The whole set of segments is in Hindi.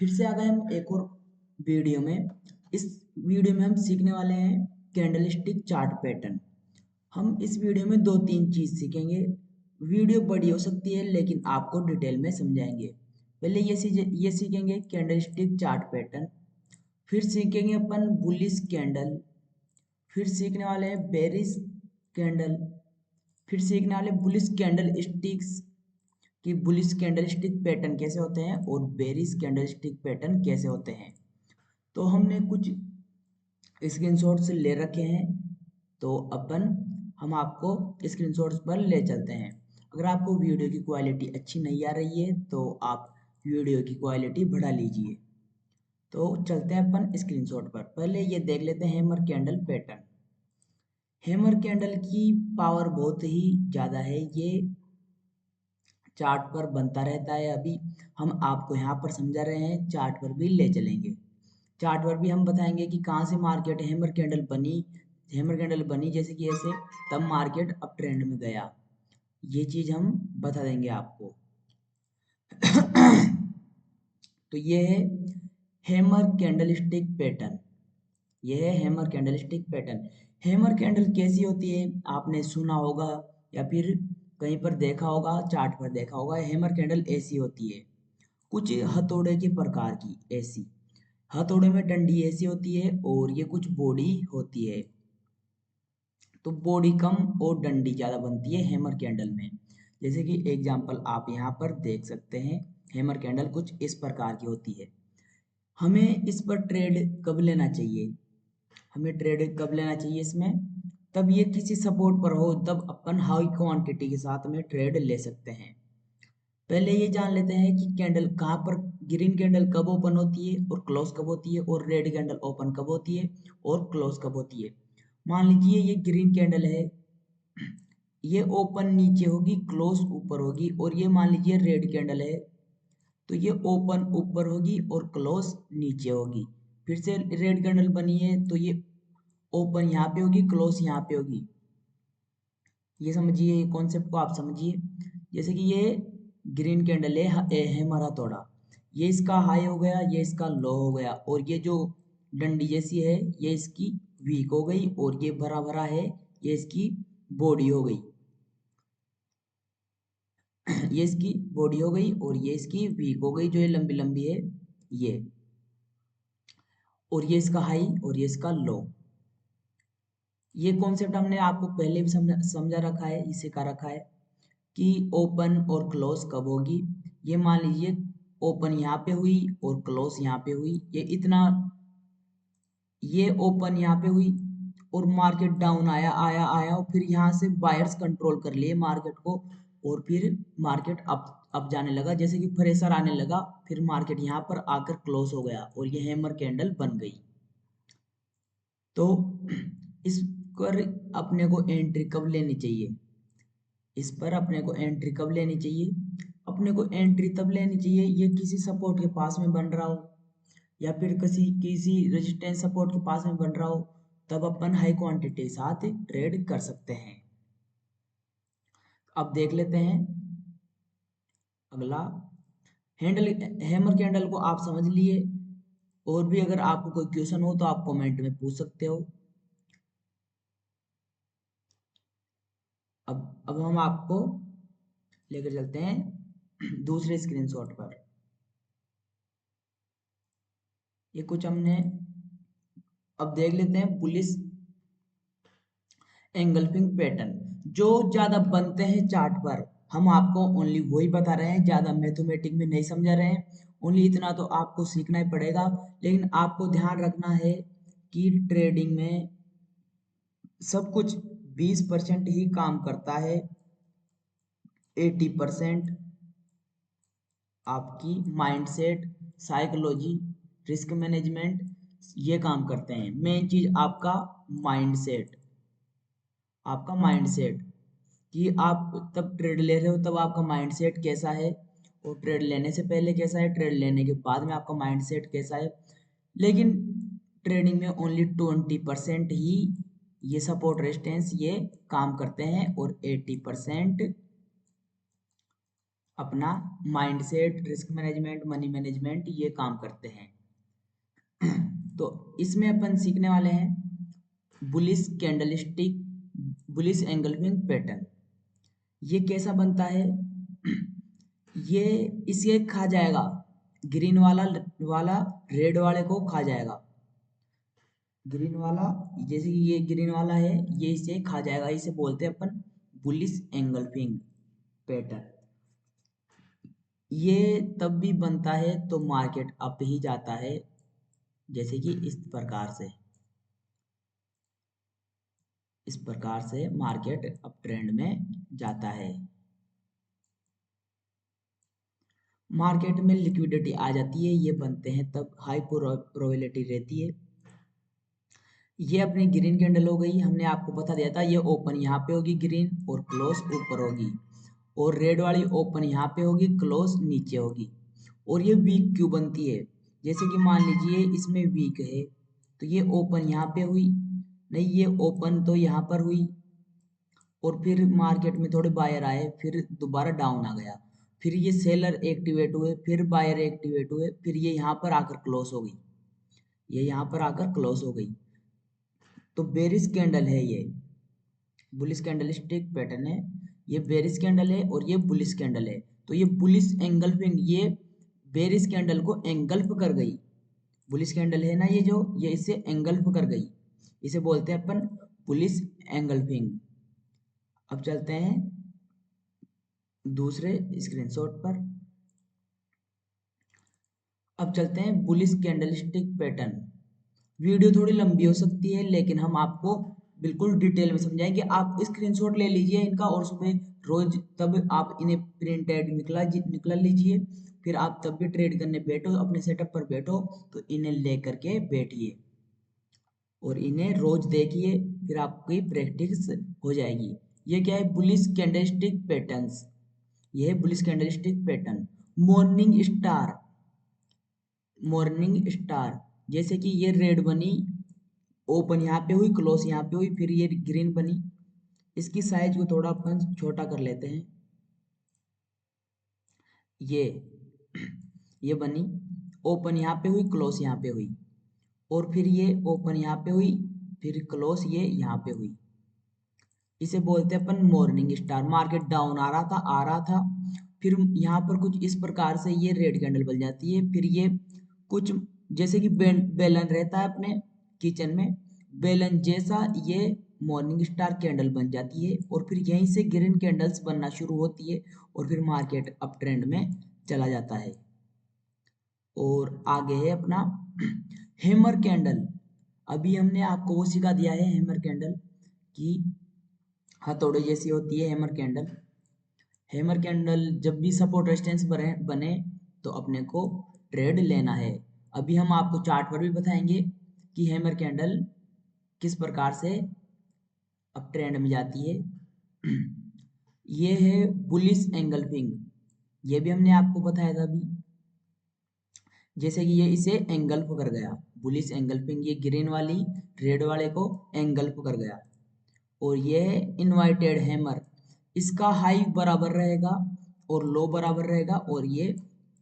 फिर से आ गए हम एक और वीडियो में। इस वीडियो में हम सीखने वाले हैं कैंडलस्टिक चार्ट पैटर्न। हम इस वीडियो में दो तीन चीज सीखेंगे। वीडियो बड़ी हो सकती है लेकिन आपको डिटेल में समझाएंगे। पहले ये सीखेंगे कैंडलस्टिक चार्ट पैटर्न, फिर सीखेंगे अपन बुलिश कैंडल, फिर सीखने वाले हैं बेरिश कैंडल, फिर सीखने वाले बुलिश कैंडल स्टिक्स कि बुलिश कैंडलस्टिक पैटर्न कैसे होते हैं और बेरिश कैंडलस्टिक पैटर्न कैसे होते हैं। तो हमने कुछ स्क्रीनशॉट्स ले रखे हैं, तो अपन हम आपको स्क्रीनशॉट्स पर ले चलते हैं। अगर आपको वीडियो की क्वालिटी अच्छी नहीं आ रही है तो आप वीडियो की क्वालिटी बढ़ा लीजिए। तो चलते हैं अपन स्क्रीनशॉट पर। पहले ये देख लेते हैं hammer candle pattern. Hammer candle की पावर बहुत ही ज़्यादा है, ये चार्ट पर बनता रहता है। अभी हम आपको यहाँ पर समझा रहे हैं, चार्ट पर भी ले चलेंगे। चार्ट पर भी हम बताएंगे कि कहाँ से मार्केट हैमर कैंडल बनी। हैमर कैंडल बनी जैसे कि ऐसे, तब मार्केट अप ट्रेंड में गया, ये चीज हम बता देंगे आपको। तो ये है हैमर कैंडलस्टिक पैटर्न। ये है hammer candlestick pattern. Hammer candle कैसी होती है आपने सुना होगा या फिर कहीं पर देखा होगा, चार्ट पर देखा होगा। हैमर कैंडल ऐसी होती है, कुछ हथौड़े के प्रकार की ऐसी, हथौड़े में डंडी ऐसी होती है और ये कुछ बॉडी होती है। तो बॉडी कम और डंडी ज़्यादा बनती है हैमर कैंडल में। जैसे कि एग्जांपल आप यहाँ पर देख सकते हैं, हैमर कैंडल कुछ इस प्रकार की होती है। हमें इस पर ट्रेड कब लेना चाहिए, हमें ट्रेड कब लेना चाहिए इसमें, तब ये किसी सपोर्ट पर हो, तब अपन हाई क्वांटिटी के साथ में ट्रेड ले सकते हैं। पहले ये जान लेते हैं कि कैंडल कहाँ पर, ग्रीन कैंडल कब ओपन होती है और क्लोज कब होती है, और रेड कैंडल ओपन कब होती है और क्लोज कब होती है। मान लीजिए ये ग्रीन कैंडल है, ये ओपन नीचे होगी, क्लोज ऊपर होगी। और ये मान लीजिए रेड कैंडल है, तो ये ओपन ऊपर होगी और क्लोज नीचे होगी। फिर से रेड कैंडल बनी है तो ये ओपन यहाँ पे होगी, क्लोज यहाँ पे होगी। ये समझिए, ये कॉन्सेप्ट को आप समझिए। जैसे कि ये ग्रीन कैंडल है हैमर हथौड़ा, ये इसका हाई हो गया, ये इसका लो हो गया, और ये जो डंडी जैसी है ये इसकी वीक हो गई, और ये भरा भरा है ये इसकी बॉडी हो गई। ये इसकी बॉडी हो गई और ये इसकी वीक हो गई, जो ये लंबी लंबी है ये, और ये इसका हाई और ये इसका लो। ये कॉन्सेप्ट हमने आपको पहले भी समझा रखा है, इसे का रखा है कि ओपन और क्लोज कब होगी। ये मान लीजिए ओपन यहाँ पे हुई और क्लोज यहाँ पे हुई, ये इतना, ये ओपन यहाँ पे हुई और मार्केट डाउन आया आया आया, और फिर यहाँ से बायर्स कंट्रोल कर लिए मार्केट को, और फिर मार्केट अप जाने लगा, जैसे कि प्रेशर आने लगा, फिर मार्केट यहाँ पर आकर क्लोज हो गया और ये हैमर कैंडल बन गई। तो इस पर अपने को एंट्री कब लेनी चाहिए, इस पर अपने को एंट्री कब लेनी चाहिए, अपने को एंट्री तब लेनी चाहिए ये किसी सपोर्ट के पास में बन रहा हो, या फिर किसी किसी रेजिस्टेंस सपोर्ट के पास में बन रहा हो, तब अपन हाई क्वांटिटी के साथ ट्रेड कर सकते हैं। अब देख लेते हैं अगला हैंडल, हैमर कैंडल को आप समझ लिए। और भी अगर आपको कोई क्वेश्चन हो तो आप कमेंट में पूछ सकते हो। अब हम आपको लेकर चलते हैं दूसरे स्क्रीनशॉट पर। ये कुछ हमने, अब देख लेते हैं बुलिश एंगल्फिंग पैटर्न जो ज्यादा बनते हैं चार्ट पर। हम आपको ओनली वही बता रहे हैं, ज्यादा मैथमेटिक में नहीं समझा रहे हैं। ओनली इतना तो आपको सीखना ही पड़ेगा। लेकिन आपको ध्यान रखना है कि ट्रेडिंग में सब कुछ 20% ही काम करता है, 80% आपकी माइंडसेट, साइकोलॉजी, रिस्क मैनेजमेंट, ये काम करते हैं। मेन चीज आपका माइंडसेट, आपका माइंडसेट कि आप तब ट्रेड ले रहे हो तब आपका माइंडसेट कैसा है, और ट्रेड लेने से पहले कैसा है, ट्रेड लेने के बाद में आपका माइंडसेट कैसा है। लेकिन ट्रेडिंग में ओनली 20% ही ये सपोर्ट रेजिस्टेंस ये काम करते हैं, और 80% अपना mindset, risk management, money management ये काम करते हैं। तो इसमें अपन सीखने वाले हैं bullish candlestick, bullish engulfing pattern. ये कैसा बनता है? ये इसे खा जाएगा, ग्रीन वाला वाला रेड वाले को खा जाएगा। ग्रीन वाला, जैसे कि ये ग्रीन वाला है, ये इसे खा जाएगा। इसे बोलते हैं अपन बुलिश एंगल्फिंग पैटर्न। ये तब भी बनता है तो मार्केट अप ही जाता है, जैसे कि इस प्रकार से मार्केट अप ट्रेंड में जाता है। मार्केट में लिक्विडिटी आ जाती है, ये बनते हैं तब हाई प्रोबेबिलिटी रहती है। ये अपनी ग्रीन कैंडल हो गई, हमने आपको बता दिया था ये ओपन यहाँ पे होगी ग्रीन और क्लोज ऊपर होगी, और रेड वाली ओपन यहाँ पे होगी, क्लोज नीचे होगी। और ये वीक क्यों बनती है? जैसे कि मान लीजिए इसमें वीक है, तो ये ओपन यहाँ पे हुई, नहीं ये ओपन तो यहाँ पर हुई, और फिर मार्केट में थोड़े बायर आए, फिर दोबारा डाउन आ गया, फिर ये सेलर एक्टिवेट हुए, फिर बायर एक्टिवेट हुए, फिर ये यहाँ पर आकर क्लोज हो गई, ये यहाँ पर आकर क्लोज हो गई। तो बेरिश कैंडल है ये, बुलिश कैंडलस्टिक पैटर्न है, ये बेरिश कैंडल है और ये बुलिश कैंडल है। तो ये बुलिश एंगल्फिंग, ये बेरिश कैंडल को एंगल्फ कर गई। बुलिश कैंडल है ना ये जो, ये इसे एंगल्फ कर गई, इसे बोलते हैं अपन बुलिश एंगल्फिंग। अब चलते हैं दूसरे स्क्रीनशॉट पर। अब चलते हैं बुलिश कैंडलस्टिक पैटर्न। वीडियो थोड़ी लंबी हो सकती है, लेकिन हम आपको बिल्कुल डिटेल में समझाएंगे। आप स्क्रीनशॉट ले लीजिए इनका, और सुबह रोज तब आप इन्हें प्रिंटेड निकला लीजिए, फिर आप तब भी ट्रेड करने बैठो, अपने सेटअप पर बैठो तो इन्हें ले करके बैठिए और इन्हें रोज देखिए, फिर आपकी प्रैक्टिस हो जाएगी। ये क्या है? Bullish candlestick patterns. ये है bullish candlestick pattern. Morning star, morning star, जैसे कि ये रेड बनी, ओपन यहाँ पे हुई, क्लोज यहाँ पे हुई, फिर ये ग्रीन बनी। इसकी साइज को थोड़ा अपन छोटा कर लेते हैं। ये ये बनी, ओपन यहाँ पे हुई, क्लोज यहाँ पे हुई, और फिर ये ओपन यहाँ पे हुई, फिर क्लोज ये यहाँ पे हुई। इसे बोलते हैं अपन मॉर्निंग स्टार। मार्केट डाउन आ रहा था, फिर यहाँ पर कुछ इस प्रकार से ये रेड कैंडल बन जाती है। फिर ये कुछ जैसे कि बेलन रहता है अपने किचन में, बेलन जैसा ये मॉर्निंग स्टार कैंडल बन जाती है, और फिर यहीं से ग्रीन कैंडल्स बनना शुरू होती है, और फिर मार्केट अप ट्रेंड में चला जाता है। और आगे है अपना हैमर कैंडल। अभी हमने आपको वो सिखा दिया है हैमर कैंडल कि हथौड़े जैसी होती है हैमर कैंडल। हैमर कैंडल जब भी सपोर्ट रेजिस्टेंस बने तो अपने को ट्रेड लेना है। अभी हम आपको चार्ट पर भी बताएंगे कि हैमर कैंडल किस प्रकार से अप ट्रेंड में जाती है। ये है बुलिश एंगल्फिंग, ये भी हमने आपको बताया था अभी। जैसे कि ये इसे एंगल्फ कर गया, बुलिश एंगल्फिंग, ये ग्रीन वाली रेड वाले को एंगल्फ कर गया। और ये है इनवर्टेड हैमर, इसका हाई बराबर रहेगा और लो बराबर रहेगा, और ये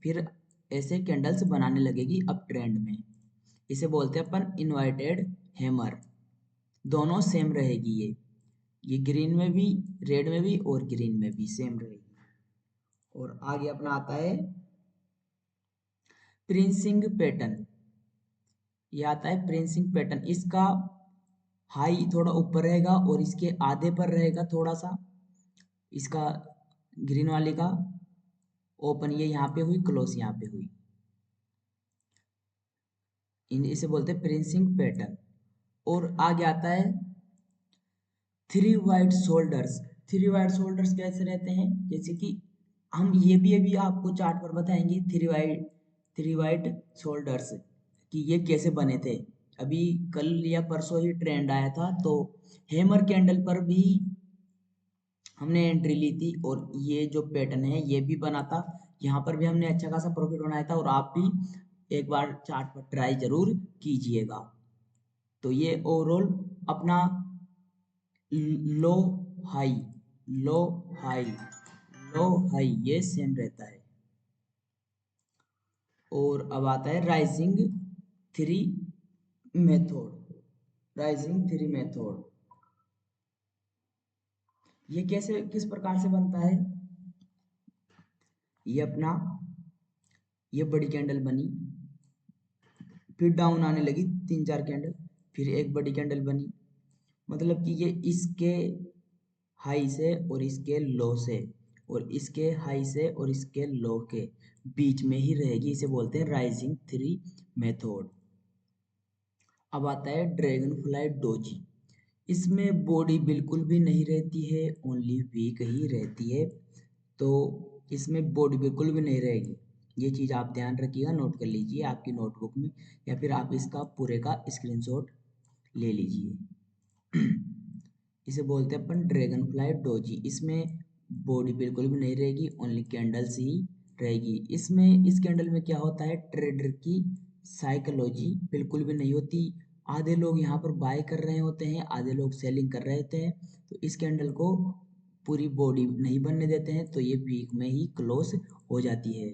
फिर ऐसे कैंडल्स बनाने लगेगी अप ट्रेंड में। इसे बोलते हैं अपन इनवर्टेड हैमर। दोनों सेम रहेगी ये ग्रीन में भी, रेड में भी और ग्रीन में भी सेम रहेगी। और आगे अपना आता है प्रिंसिंग पैटर्न। ये आता है प्रिंसिंग पैटर्न, इसका हाई थोड़ा ऊपर रहेगा और इसके आधे पर रहेगा थोड़ा सा, इसका ग्रीन वाले का ओपन ये यहाँ पे हुई, क्लोज यहाँ पे हुई। इसे बोलते हैं प्रिंसिंग पैटर्न। और आगे आता है three white shoulders. Three white shoulders कैसे रहते हैं? जैसे कि हम ये भी अभी आपको चार्ट पर बताएंगे थ्री वाइट शोल्डर्स कि ये कैसे बने थे। अभी कल या परसों ही ट्रेंड आया था, तो हैमर कैंडल पर भी हमने एंट्री ली थी, और ये जो पैटर्न है ये भी बना था। यहाँ पर भी हमने अच्छा खासा प्रॉफिट बनाया था, और आप भी एक बार चार्ट पर ट्राई जरूर कीजिएगा। तो ये ओवरऑल अपना लो हाई, लो हाई, लो हाई ये सेम रहता है। और अब आता है rising three method. Rising three method ये कैसे किस प्रकार से बनता है? ये अपना ये बड़ी कैंडल बनी, फिर डाउन आने लगी तीन चार कैंडल, फिर एक बड़ी कैंडल बनी, मतलब कि ये इसके हाई से और इसके लो से और इसके हाई से और इसके लो के बीच में ही रहेगी, इसे बोलते हैं राइजिंग थ्री मेथड। अब आता है ड्रैगन फ्लाई डोजी। इसमें बॉडी बिल्कुल भी नहीं रहती है, ओनली वीक ही रहती है। तो इसमें बॉडी बिल्कुल भी नहीं रहेगी, ये चीज़ आप ध्यान रखिएगा, नोट कर लीजिए आपकी नोटबुक में या फिर आप इसका पूरे का स्क्रीनशॉट ले लीजिए। इसे बोलते हैं अपन ड्रैगन फ्लाई डोजी। इसमें बॉडी बिल्कुल भी नहीं रहेगी, ओनली कैंडल्स ही रहेगी। इसमें इस कैंडल में क्या होता है, ट्रेडर की साइकोलॉजी बिल्कुल भी नहीं होती। आधे लोग यहाँ पर बाय कर रहे होते हैं, आधे लोग सेलिंग कर रहे होते हैं, तो इस कैंडल को पूरी बॉडी नहीं बनने देते हैं, तो ये वीक में ही क्लोज हो जाती है।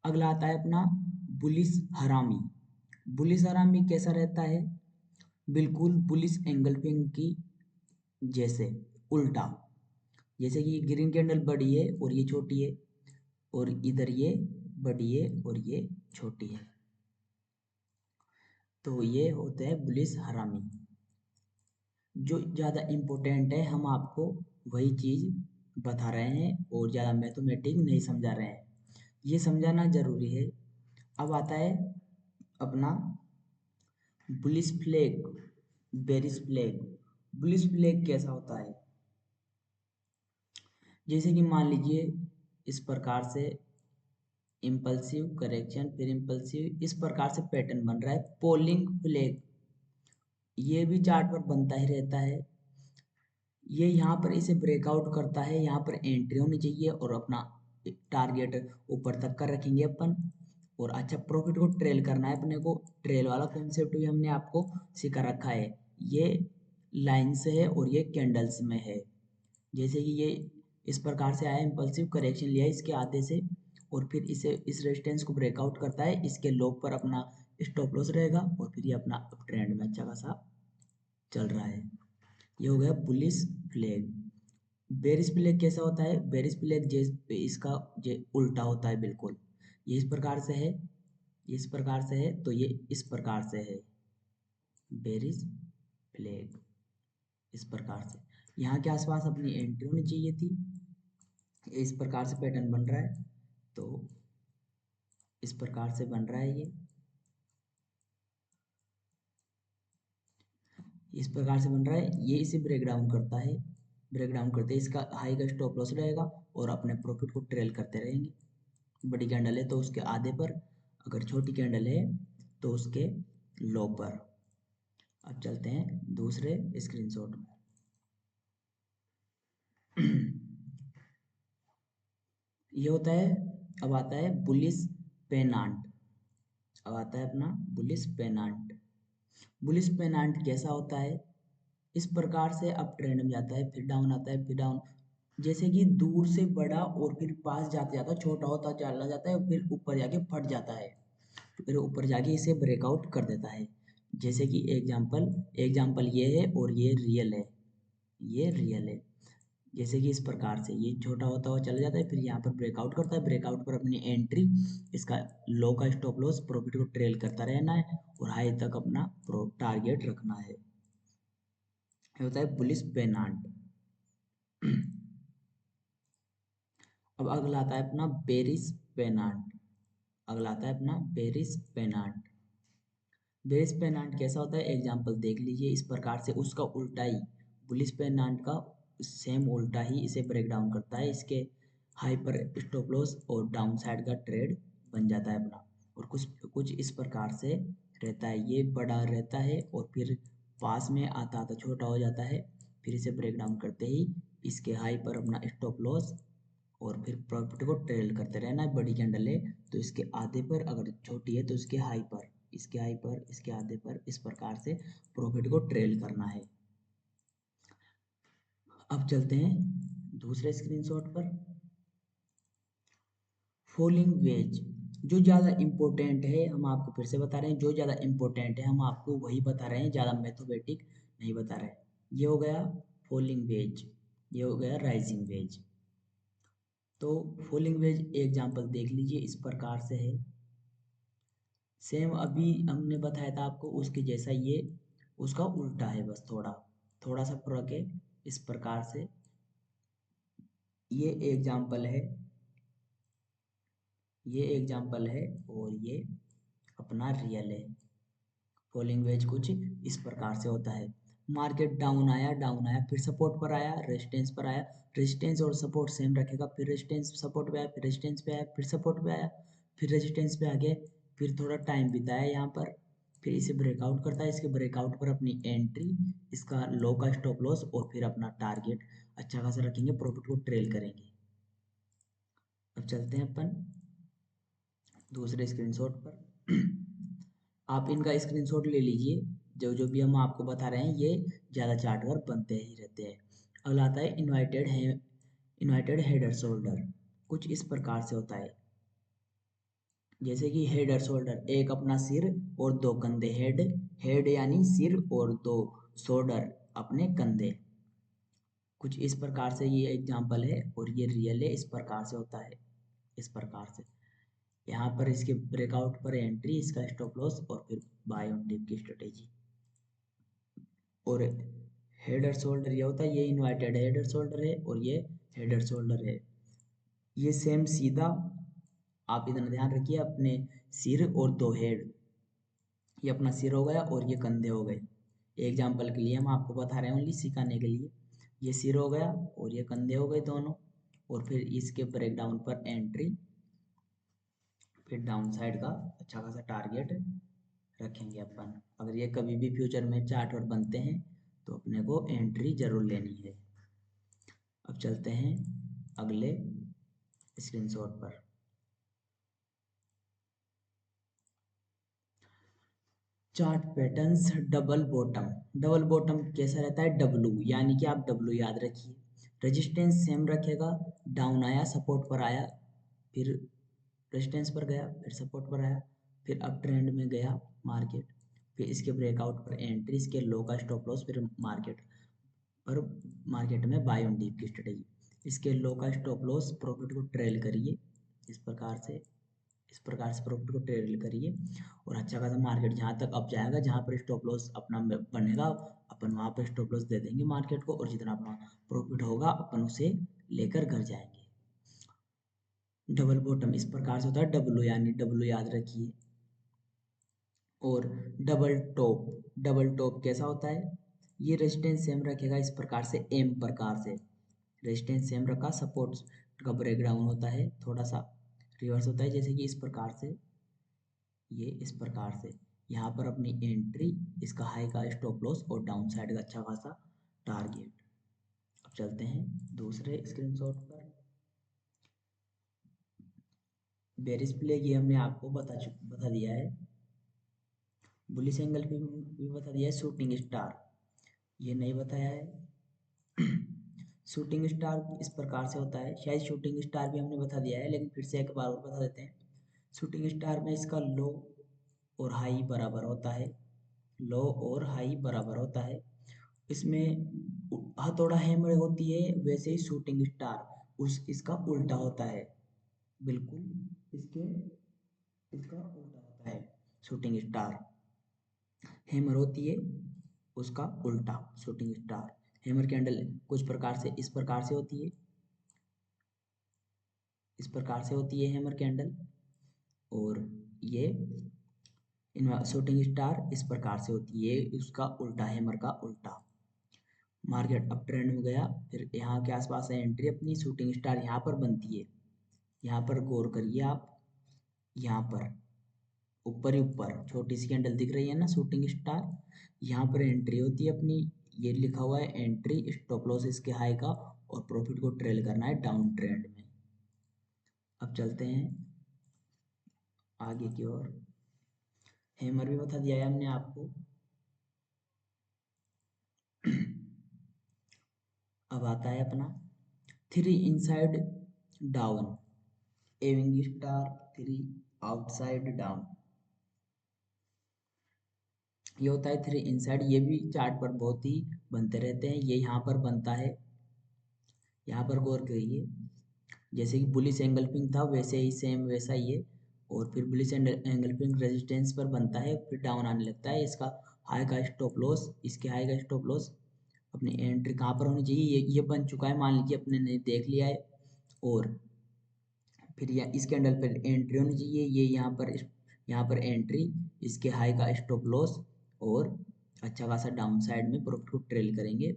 अगला आता है अपना बुलिस हरामी। बुलिस हरामी कैसा रहता है? बिल्कुल बुलिस एंगल्फिंग की जैसे, उल्टा। जैसे कि ये ग्रीन कैंडल बड़ी है और ये छोटी है, और इधर ये बड़ी है और ये छोटी है, तो ये होते हैं बुलिस हरामी। जो ज़्यादा इम्पोर्टेंट है हम आपको वही चीज़ बता रहे हैं और ज़्यादा मैथमेटिक नहीं समझा रहे हैं, ये समझाना ज़रूरी है। अब आता है अपना bullish flag, berries flag. Bullish flag कैसा होता है? जैसे कि मान लीजिए इस प्रकार से इम्पल्सिव करेक्शन, फिर इम्पल्सिव, इस प्रकार से पैटर्न बन रहा है। पोलिंग फ्लैग ये भी चार्ट पर बनता ही रहता है। ये यहाँ पर इसे ब्रेकआउट करता है, यहाँ पर एंट्री होनी चाहिए और अपना टारगेट ऊपर तक का रखेंगे अपन, और अच्छा प्रॉफिट को ट्रेल करना है अपने को। ट्रेल वाला कॉन्सेप्ट भी हमने आपको सिखा रखा है। ये लाइन से है और ये कैंडल्स में है। जैसे कि ये इस प्रकार से आया, इम्पल्सिव करेक्शन लिया इसके आधे से, और फिर इसे इस रेजिस्टेंस को ब्रेकआउट करता है, इसके लो पर अपना स्टॉप लॉस रहेगा और फिर ये अपना ट्रेंड में अच्छा खासा चल रहा है। ये हो गया बुलिश फ्लैग। बेरिश फ्लैग कैसा होता है? बेरिश फ्लैग जैसे इसका जे उल्टा होता है बिल्कुल। ये इस प्रकार से है, ये इस प्रकार से है, तो ये इस प्रकार से है बेरिश फ्लैग, इस प्रकार से। यहाँ के आसपास अपनी एंट्री होनी चाहिए थी, इस प्रकार से पैटर्न बन रहा है, तो इस प्रकार से बन रहा है। ये इस प्रकार से बन रहा है, ये इसे ब्रेक डाउन करता है, ब्रेक डाउन करते ही इसका हाई का स्टॉप लॉस रहेगा और अपने प्रॉफिट को ट्रेल करते रहेंगे। बड़ी कैंडल है तो उसके आधे पर, अगर छोटी कैंडल है तो उसके लो पर। अब चलते हैं दूसरे स्क्रीनशॉट में। ये होता है, अब आता है बुलिस पेनांट। अब आता है अपना बुलिस पेनांट। बुलिस पेनांट कैसा होता है? इस प्रकार से अप ट्रेंड में जाता है, फिर डाउन आता है, फिर डाउन, जैसे कि दूर से बड़ा और फिर पास जाते जाता छोटा होता चला जाता है और फिर ऊपर जाके फट जाता है, फिर ऊपर जाके इसे ब्रेकआउट कर देता है। जैसे कि एग्जाम्पल एग्जाम्पल ये है और ये रियल है, ये रियल है। जैसे कि इस प्रकार से ये छोटा होता हुआ चला जाता है, फिर यहाँ पर ब्रेकआउट करता है, ब्रेकआउट पर अपनी एंट्री, इसका लो का स्टॉप लॉस, प्रॉफिट को ट्रेल करता रहना है और हाई तक अपना टारगेट रखना है। ये होता है बुलिश पेनांट। अब अगला आता है अपना बेरिस पेनांट। अगला आता है अपना बेरिस पेनांट। बेरिस पेनांट कैसा होता है? एग्जाम्पल देख लीजिए, इस प्रकार से उसका उल्टा ही, बुलिश पेनांट का सेम उल्टा ही इसे ब्रेक डाउन करता है, इसके हाई पर स्टॉप लॉस और डाउन साइड का ट्रेड बन जाता है अपना, और कुछ कुछ इस प्रकार से रहता है। ये बड़ा रहता है और फिर पास में आता आता छोटा हो जाता है, फिर इसे ब्रेक डाउन करते ही इसके हाई पर अपना स्टॉप लॉस और फिर प्रॉफिट को ट्रेल करते रहना है। बड़ी कैंडल है तो इसके आधे पर, अगर छोटी है तो इसके हाई पर, इसके हाई पर, इसके आधे पर, इस प्रकार से प्रॉफिट को ट्रेल करना है। अब चलते हैं दूसरे स्क्रीनशॉट पर। फॉलिंग वेज जो ज़्यादा इम्पोर्टेंट है, हम आपको फिर से बता रहे हैं, जो ज़्यादा इम्पोर्टेंट है हम आपको वही बता रहे हैं, ज़्यादा मैथमेटिक नहीं बता रहे हैं। ये हो गया फॉलिंग वेज, ये हो गया राइजिंग वेज। तो फॉलिंग वेज एग्जांपल देख लीजिए, इस प्रकार से है, सेम अभी हमने बताया था आपको उसके जैसा, ये उसका उल्टा है, बस थोड़ा थोड़ा सा फर्क है। इस प्रकार से ये एग्जांपल है, ये एग्जांपल है, और ये अपना रियल है। फॉलिंग वेज कुछ इस प्रकार से होता है, मार्केट डाउन आया, डाउन आया, फिर सपोर्ट पर आया, रेजिस्टेंस पर आया, रेजिस्टेंस और सपोर्ट सेम रखेगा, फिर रेजिस्टेंस सपोर्ट पे आया, फिर रेजिस्टेंस पे आया, फिर सपोर्ट पे आया, फिर रेजिस्टेंस पे आ गया, फिर थोड़ा टाइम बिताया यहाँ पर, फिर इसे ब्रेकआउट करता है, इसके ब्रेकआउट पर अपनी एंट्री, इसका लो का स्टॉप लॉस, और फिर अपना टारगेट अच्छा खासा रखेंगे, प्रॉफिट को ट्रेल करेंगे। अब चलते हैं अपन दूसरे स्क्रीनशॉट पर। आप इनका स्क्रीनशॉट ले लीजिए, जो जो भी हम आपको बता रहे हैं ये ज़्यादा चार्ट वर्क बनते ही रहते हैं। अगला आता है इन्वाइटेड हेड और शोल्डर, कुछ इस प्रकार से होता है, जैसे कि हेड और शोल्डर, एक अपना सिर और दो कंधे, हेड हेड यानी सिर, और दो शोल्डर अपने कंधे, कुछ इस प्रकार से ये एग्जाम्पल है, और ये रियल है, इस प्रकार से होता है, इस प्रकार से। यहाँ पर इसके ब्रेकआउट पर एंट्री, इसका स्टॉप लॉस, और फिर बाय ऑन डिप की स्ट्रेटेजी। और हेड और शोल्डर ये होता है, ये इन्वर्टेड हेड और शोल्डर है, और ये हेड और शोल्डर है, ये सेम सीधा। आप इतना ध्यान रखिए, अपने सिर और दो हेड, ये अपना सिर हो गया और ये कंधे हो गए। एग्जाम्पल के लिए हम आपको बता रहे हैं, ओनली सिखाने के लिए। ये सिर हो गया और ये कंधे हो गए दोनों, और फिर इसके ब्रेक डाउन पर एंट्री, फिर डाउन साइड का अच्छा खासा टारगेट रखेंगे अपन। अगर ये कभी भी फ्यूचर में चार्ट और बनते हैं तो अपने को एंट्री जरूर लेनी है। अब चलते हैं अगले स्क्रीनशॉट पर। चार्ट पैटर्न्स डबल बॉटम कैसा रहता है, डब्लू, यानी कि आप डब्लू याद रखिए, रेजिस्टेंस सेम रखेगा, डाउन आया, सपोर्ट पर आया, फिर रेजिस्टेंस पर गया, फिर सपोर्ट पर आया, फिर अप ट्रेंड में गया मार्केट, फिर इसके ब्रेकआउट पर एंट्री, इसके लो का स्टॉप लॉस, फिर पर मार्केट में बाय ऑन डीप की स्ट्रेटेजी, इसके लो का स्टॉप लॉस, प्रॉफिट को ट्रेल करिए, इस प्रकार से, इस प्रकार से प्रॉफिट को ट्रेल करिए, और अच्छा खासा मार्केट जहाँ तक अप जाएगा, जहाँ पर स्टॉप लॉस अपना बनेगा, अपन वहाँ पर स्टॉप लॉस दे देंगे मार्केट को, और जितना अपना प्रॉफिट होगा अपन उसे लेकर घर जाएंगे। डबल बॉटम इस प्रकार से होता है, डब्लू यानी डब्लू याद रखिए। और डबल टॉप कैसा होता है, ये रेजिस्टेंस सेम रखेगा, इस प्रकार से एम प्रकार से, रेजिस्टेंस सेम रखा, सपोर्ट का ब्रेक डाउन होता है, थोड़ा सा रिवर्स होता है, जैसे कि इस प्रकार से, ये इस प्रकार से, यहाँ पर अपनी एंट्री, इसका हाई का स्टॉप लॉस, और डाउन साइड का अच्छा खासा टारगेट। अब चलते हैं दूसरे स्क्रीनशॉट पर। बेरिस प्ले की हमने आपको बता दिया है, बुलिश एंगल पे भी बता दिया है, शूटिंग स्टार ये नहीं बताया है। शूटिंग स्टार इस प्रकार से होता है, शायद शूटिंग स्टार भी हमने बता दिया है, लेकिन फिर से एक बार और बता देते हैं। शूटिंग स्टार में इसका लो और हाई बराबर होता है, लो और हाई बराबर होता है, इसमें हथौड़ा हैमर होती है, वैसे ही शूटिंग स्टार उस इसका उल्टा होता है, बिल्कुल इसके इसका उल्टा होता है। शूटिंग स्टार हैमर होती है, उसका उल्टा शूटिंग स्टार। हैमर कैंडल कुछ प्रकार से इस प्रकार से होती है, इस प्रकार से होती है हैमर कैंडल, और ये शूटिंग स्टार इस प्रकार से होती है, उसका उल्टा, हैमर का उल्टा। मार्केट अप ट्रेंड में गया, फिर यहाँ के आसपास है एंट्री अपनी, शूटिंग स्टार यहाँ पर बनती है, यहाँ पर गौर करिए आप, यहाँ पर ऊपर ही ऊपर छोटी सी कैंडल दिख रही है ना, शूटिंग स्टार, यहाँ पर एंट्री होती है अपनी, ये लिखा हुआ है एंट्री, स्टॉप लॉस इसके हाई का, और प्रॉफिट को ट्रेल करना है डाउन ट्रेंड में। अब चलते हैं आगे की ओर, हैमर भी बता दिया है हमने आपको। अब आता है अपना three inside down, evening star, 3 outside down. ये होता है 3 इनसाइड। ये भी चार्ट पर बहुत ही बनते रहते हैं। ये यहाँ पर बनता है, यहाँ पर गौर करिए। जैसे कि बुलिश एंगल्फिंग था वैसे ही सेम वैसा ही है। और फिर बुलिश एंगल्फिंग रेजिस्टेंस पर बनता है, फिर डाउन आने लगता है। इसका हाई का स्टॉप लॉस, इसके हाई का स्टॉप लॉस, अपनी एंट्री कहाँ पर होनी चाहिए, ये बन चुका है, मान लीजिए अपने ने देख लिया है। और फिर यहाँ इस कैंडल पर एंट्री होनी चाहिए, ये यहाँ पर एंट्री, इसके हाई का स्टॉप लॉस, और अच्छा खासा डाउन साइड में प्रॉफिट को ट्रेल करेंगे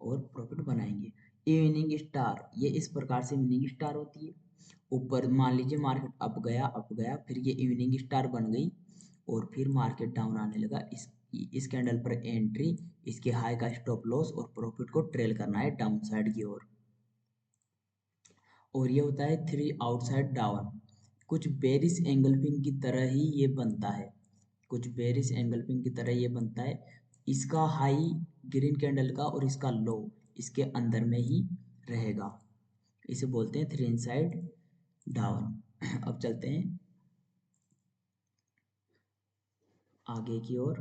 और प्रॉफिट बनाएंगे। इवनिंग स्टार, ये इस प्रकार से इवनिंग स्टार होती है। ऊपर मान लीजिए मार्केट अप गया, फिर ये इवनिंग स्टार बन गई और फिर मार्केट डाउन आने लगा। इस कैंडल पर एंट्री, इसके हाई का स्टॉप लॉस और प्रॉफिट को ट्रेल करना है डाउन साइड की ओर। और ये होता है 3 आउटसाइड डाउन। कुछ बेरिश एंगल्फिंग की तरह ही ये बनता है, कुछ बेरिश एंगल्फिंग की तरह ये बनता है। इसका हाई ग्रीन कैंडल का और इसका लो इसके अंदर में ही रहेगा। इसे बोलते हैं 3 इनसाइड डाउन। अब चलते हैं आगे की ओर।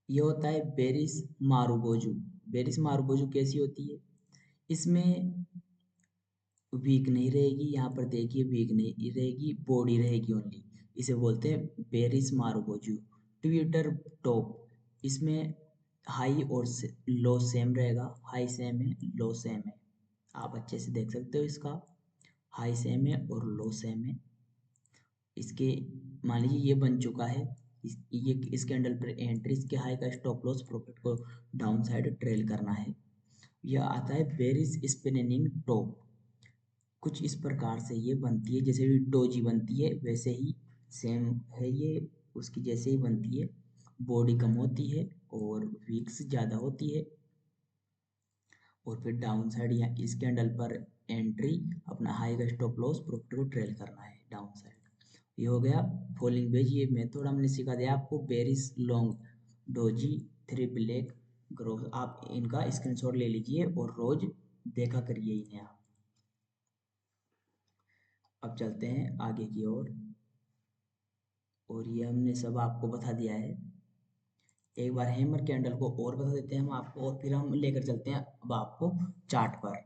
ये होता है बेरिश मारुबोजू। बेरिश मारुबोजू कैसी होती है, इसमें वीक नहीं रहेगी, यहाँ पर देखिए वीक नहीं रहेगी, बॉडी रहेगी ओनली। इसे बोलते हैं बेरिश मारुबोजू। ट्विटर टॉप, इसमें हाई और लो सेम रहेगा, हाई सेम है, लो सेम है। आप अच्छे से देख सकते हो, इसका हाई सेम है और लो सेम है। इसके मान लीजिए ये बन चुका है, ये इस कैंडल पर एंट्री, इसके हाई का स्टॉप लॉस, प्रॉफिट को डाउन साइड ट्रेल करना है। यह आता है बेरिश स्पिनिंग टॉप। कुछ इस प्रकार से ये बनती है, जैसे भी डोजी बनती है वैसे ही सेम है ये, उसकी जैसे ही बनती है। बॉडी कम होती है और वीक्स ज़्यादा होती है। और फिर डाउन साइड या इस कैंडल पर एंट्री, अपना हाई का स्टॉप लॉस, प्रॉफिट को ट्रेल करना है डाउन साइड। ये हो गया फॉलिंग वेज। ये मेथड हमने सिखा दिया आपको, bearish long doji 3 black growth. आप इनका स्क्रीनशॉट ले लीजिए और रोज देखा करिए इन्हें आप। अब चलते हैं आगे की ओर। और ये हमने सब आपको बता दिया है। एक बार हैमर कैंडल को और बता देते हैं हम आपको, और फिर हम लेकर चलते हैं अब आपको चार्ट पर।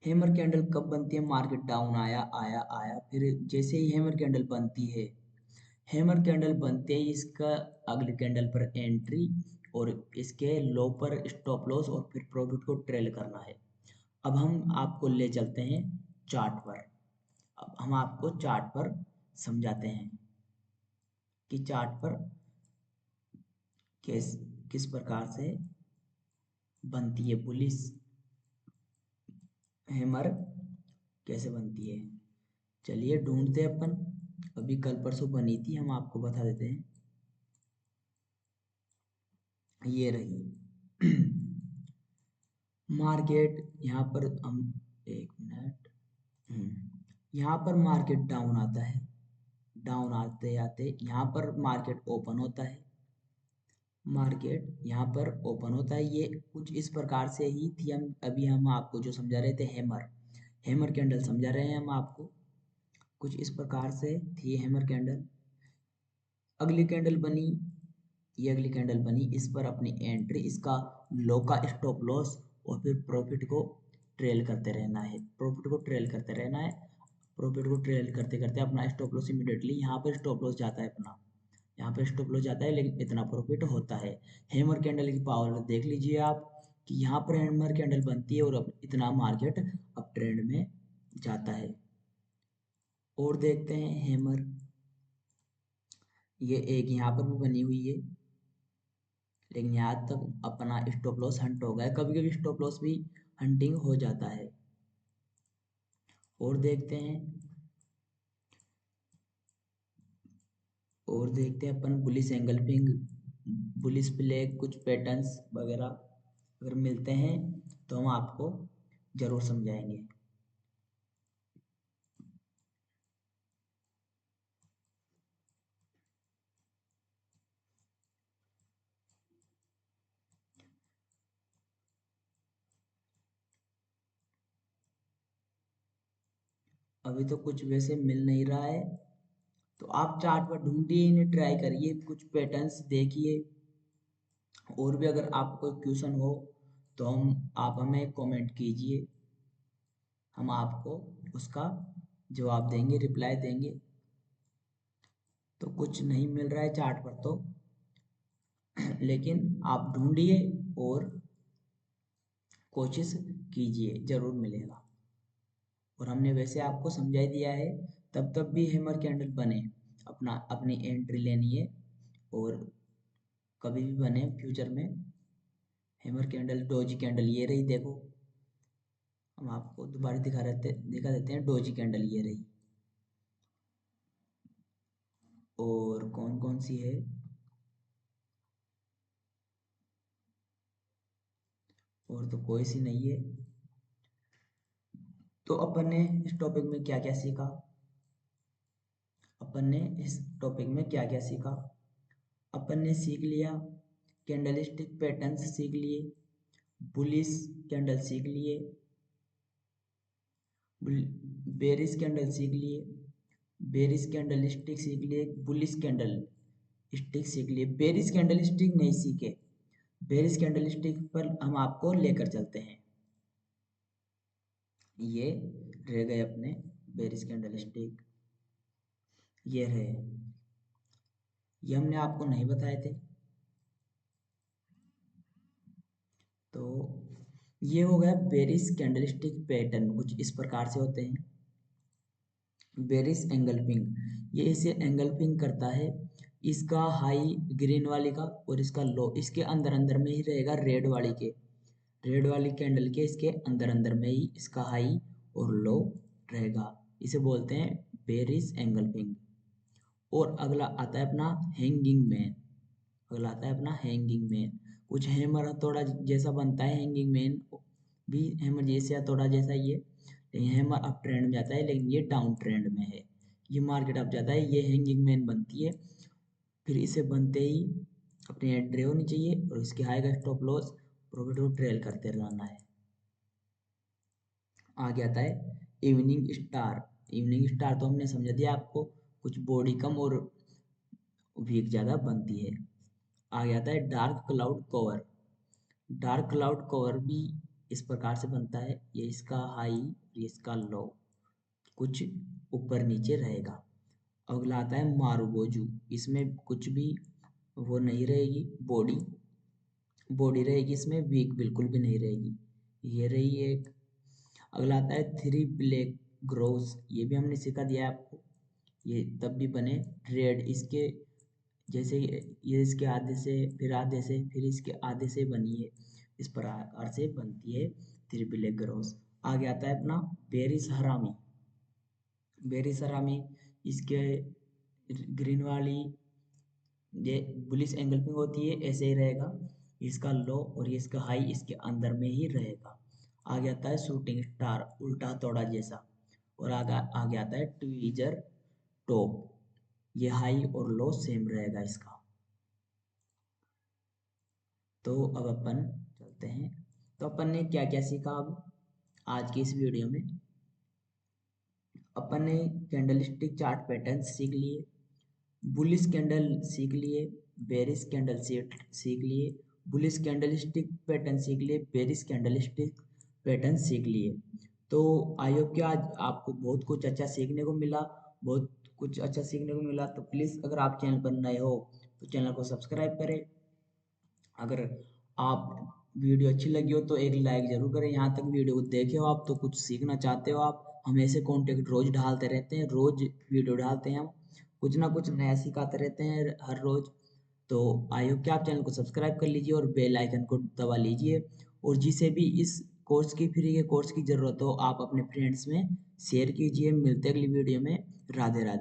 हैमर कैंडल कब बनती है, मार्केट डाउन आया आया आया, फिर जैसे ही हैमर कैंडल बनती है, हैमर कैंडल बनते ही इसका अगले कैंडल पर एंट्री और इसके लो पर स्टॉप लॉस और फिर प्रॉफिट को ट्रेल करना है। अब हम आपको ले चलते हैं चार्ट पर। अब हम आपको चार्ट पर समझाते हैं कि चार्ट पर किस किस प्रकार से बनती है बुलिश हैमर, कैसे बनती है। चलिए ढूंढते हैं अपन, अभी कल परसों बनी थी, हम आपको बता देते हैं। ये रही मार्केट। यहाँ पर हम, एक मिनट, यहाँ पर मार्केट डाउन आता है, डाउन आते आते यहाँ पर मार्केट ओपन होता है, मार्केट यहाँ पर ओपन होता है। ये कुछ इस प्रकार से ही थी। हम अभी हम आपको जो समझा रहे थे हैमर, हैमर कैंडल समझा रहे हैं हम आपको, कुछ इस प्रकार से थी हैमर कैंडल। अगली कैंडल बनी, ये अगली कैंडल बनी, इस पर अपनी एंट्री, इसका लो का स्टॉप लॉस और फिर प्रॉफिट को ट्रेल करते रहना है, प्रॉफिट को ट्रेल करते रहना है। प्रॉफिट को ट्रेल करते करते अपना स्टॉप लॉस इमीडिएटली यहाँ पर स्टॉप लॉस जाता है अपना, यहाँ पर स्टॉप लॉस जाता है, लेकिन इतना प्रॉफिट होता है। हैमर कैंडल की पावर देख लीजिए आप कि यहाँ पर हैमर कैंडल बनती है और अब इतना मार्केट अप ट्रेंड में जाता है। और देखते हैं हैमर, ये एक यहाँ पर भी बनी हुई है, लेकिन यहाँ तक अपना स्टॉप लॉस हंट हो गया। कभी कभी स्टॉप लॉस भी हंटिंग हो जाता है। और देखते हैं, और देखते हैं अपन बुलिश एंगल्फिंग, बुलिश फ्लैग, कुछ पैटर्न्स वगैरह अगर मिलते हैं तो हम आपको जरूर समझाएंगे। अभी तो कुछ वैसे मिल नहीं रहा है, तो आप चार्ट पर ढूंढिए, इन्हें ट्राई करिए, कुछ पैटर्न्स देखिए। और भी अगर आपको क्वेश्चन हो तो आप हमें कमेंट कीजिए, हम आपको उसका जवाब देंगे, रिप्लाई देंगे। तो कुछ नहीं मिल रहा है चार्ट पर तो लेकिन आप ढूंढिए और कोशिश कीजिए, जरूर मिलेगा। और हमने वैसे आपको समझा ही दिया है, तब भी हैमर कैंडल बने, अपनी एंट्री लेनी है। और कभी भी बने फ्यूचर में हैमर कैंडल, डोजी कैंडल ये रही देखो, हम आपको दोबारा दिखा देते हैं। डोजी कैंडल ये रही। और कौन कौन सी है, और तो कोई सी नहीं है। तो अपन ने इस टॉपिक में क्या क्या सीखा, अपन ने इस टॉपिक में क्या क्या सीखा, अपन ने सीख लिया कैंडलस्टिक पैटर्न्स सीख लिए, बुलिश कैंडल सीख लिए, बेरिश कैंडल सीख लिए, बेरिश कैंडल स्टिक सीख लिए, बुलिश कैंडल स्टिक सीख लिए। बेरिश कैंडल स्टिक नहीं सीखे, बेरिश कैंडल स्टिक पर हम आपको लेकर चलते हैं। ये रह गए अपने बेरिश कैंडल स्टिक, ये रहे, ये हमने आपको नहीं बताए थे। तो ये हो गया बेरिश कैंडलस्टिक पैटर्न, कुछ इस प्रकार से होते हैं। बेरिश एंगल्फिंग, ये इसे एंगल्फिंग करता है, इसका हाई ग्रीन वाली का और इसका लो इसके अंदर अंदर में ही रहेगा, रेड वाली के, रेड वाली कैंडल के इसके अंदर अंदर में ही इसका हाई और लो रहेगा। इसे बोलते हैं बेरिश एंगल्फिंग। और अगला आता है अपना हैंगिंग मैन, अगला आता है अपना हैंगिंग मैन। कुछ हैमर हथौड़ा जैसा बनता है हैंगिंग मैन भी, हैमर जैसे हथौड़ा जैसा ही है, लेकिन हैमर अप ट्रेंड में जाता है, लेकिन ये डाउन ट्रेंड में है। ये मार्केट अप जाता है, ये हैंगिंग मैन बनती है। फिर इसे बनते ही अपनी एंट्री होनी चाहिए और इसके हाई का स्टॉप लॉस, प्रॉफिट को ट्रेल करते रहना है। आगे आता है इवनिंग स्टार। इवनिंग स्टार तो हमने समझा दिया आपको, कुछ बॉडी कम और वीक ज़्यादा बनती है। आगे आता है dark cloud cover. Dark cloud cover भी इस प्रकार से बनता है, ये इसका हाई, ये इसका लो, कुछ ऊपर नीचे रहेगा। अगला आता है मारुबोजू, इसमें कुछ भी वो नहीं रहेगी, बॉडी बॉडी रहेगी, इसमें वीक बिल्कुल भी नहीं रहेगी। ये रही एक। अगला आता है थ्री ब्लैक ग्रोस, ये भी हमने सिखा दिया है आपको, ये तब भी बने रेड, इसके जैसे ये इसके आधे से फिर आधे से फिर इसके आधे से बनी है, इस प्रकार से बनती है थ्री ब्लैक ग्रोस। आगे आता है अपना बेरिस हरामी। बेरिस हरामी, इसके ग्रीन वाली ये बुलिश एंगल्फिंग होती है, ऐसे ही रहेगा, इसका लो और ये इसका हाई इसके अंदर में ही रहेगा। आगे आता है शूटिंग स्टार, उल्टा हथौड़ा जैसा। और आगे आता है ट्वीजर टॉप, ये हाई और लो सेम रहेगा इसका। तो अब अपन चलते हैं, तो अपन ने क्या क्या सीखा अब आज की इस वीडियो में। अपन ने कैंडलस्टिक चार्ट पैटर्न सीख लिए, बुलिश कैंडल सीख लिए, बेरिश कैंडल सीख लिए, बुलिश कैंडलस्टिक पैटर्न सीख लिए, बेरिश कैंडलस्टिक पैटर्न सीख लिए। तो आई होप कि आज आपको बहुत कुछ अच्छा सीखने को मिला, बहुत कुछ अच्छा सीखने को मिला। तो प्लीज़ अगर आप चैनल पर नए हो तो चैनल को सब्सक्राइब करें। अगर आप वीडियो अच्छी लगी हो तो एक लाइक जरूर करें, यहाँ तक वीडियो को देखे हो आप तो कुछ सीखना चाहते हो आप। हम ऐसे कंटेंट रोज डालते रहते हैं, रोज वीडियो डालते हैं हम, कुछ ना कुछ नया सिखाते रहते हैं हर रोज। तो आई होप कि आप चैनल को सब्सक्राइब कर लीजिए और बेल आइकन को दबा लीजिए। और जिसे भी इस कोर्स की, फ्री के कोर्स की ज़रूरत हो, आप अपने फ्रेंड्स में शेयर कीजिए। मिलते अगली वीडियो में। राधे राधे।